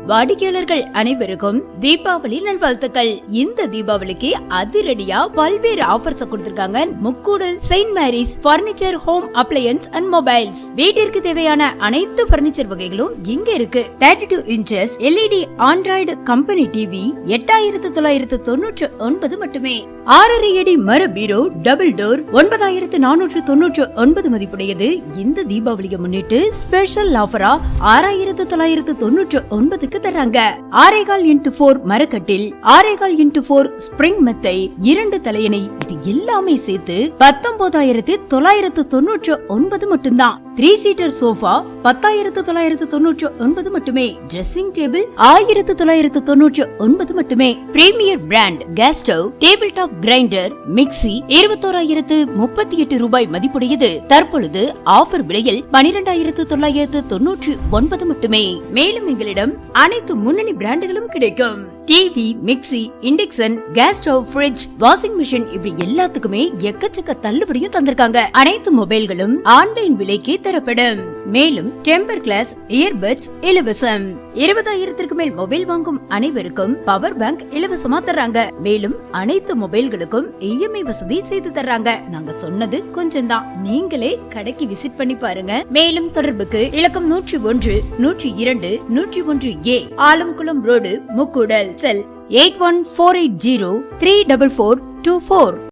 வாடிக்கையாளர்கள் அனைவருக்கும் தீபாவளி நல்வாழ்த்துக்கள். இந்த தீபாவளிக்கு அதிரடியா பல்வேறு ஆஃபர்ஸ் கொடுத்திருக்காங்க Mukkoodal saint Mary's furniture home appliances and mobiles. வீட்டிற்கு தேவையான அனைத்து பர்னிச்சர் வகைகளும் இங்க இருக்கு. 32 inches LED Android company TV 8999 மட்டுமே. 6 அடி மர பீரோ டபுள் டோர் 9499 மதிப்புடையது. இந்த தீபாவளியை முன்னிட்டு ஸ்பெஷல் ஆஃபரா 6999 தராங்க. 6.4 மரக்கட்டில் 6.4 ஸ்பிரிங் மெத்தை 2 தலையணை இது எல்லாமே சேர்த்து 19,999 மட்டும்தான். 3 சீட்டர் சோஃபா 10,999 மட்டுமே. ட்ரெஸ்ஸிங் டேபிள் 1999 மட்டுமே. Premier brand gas stove, table top grinder, mixie 21,038 ரூபாய் மதிப்புடையது. தற்பொழுது ஆஃபர் விலையில் 12,999 மட்டுமே. மேலும் எங்களிடம் அனைத்து முன்னணி பிராண்டுகளும் கிடைக்கும். TV, mixie, induction, gas stove, fridge, washing machine இப்படி எல்லாத்துக்குமே எக்கச்சக்க தள்ளுபடியும் தந்திருக்காங்க. அனைத்து மொபைல்களும் ஆன்லைன் விலைக்கு தரப்படும். மேலும் டெம்பர் கிளாஸ், இயர்பட்ஸ் இலவசம். 20,000 மேல் மொபைல் வாங்கும் அனைவருக்கும் பவர் பேங்க் இலவசமா தர்றாங்க. மேலும் அனைத்து மொபைல்களுக்கும் EMI வசதி செய்து தர்றாங்க. நாங்க சொன்னது கொஞ்சம் தான், நீங்களே கடைக்கு விசிட் பண்ணி பாருங்க. மேலும் தொடர்புக்கு இலக்கம் 101 102 101A ஆலம்குளம் ரோடு, முக்கூடல். செல் 8148034424.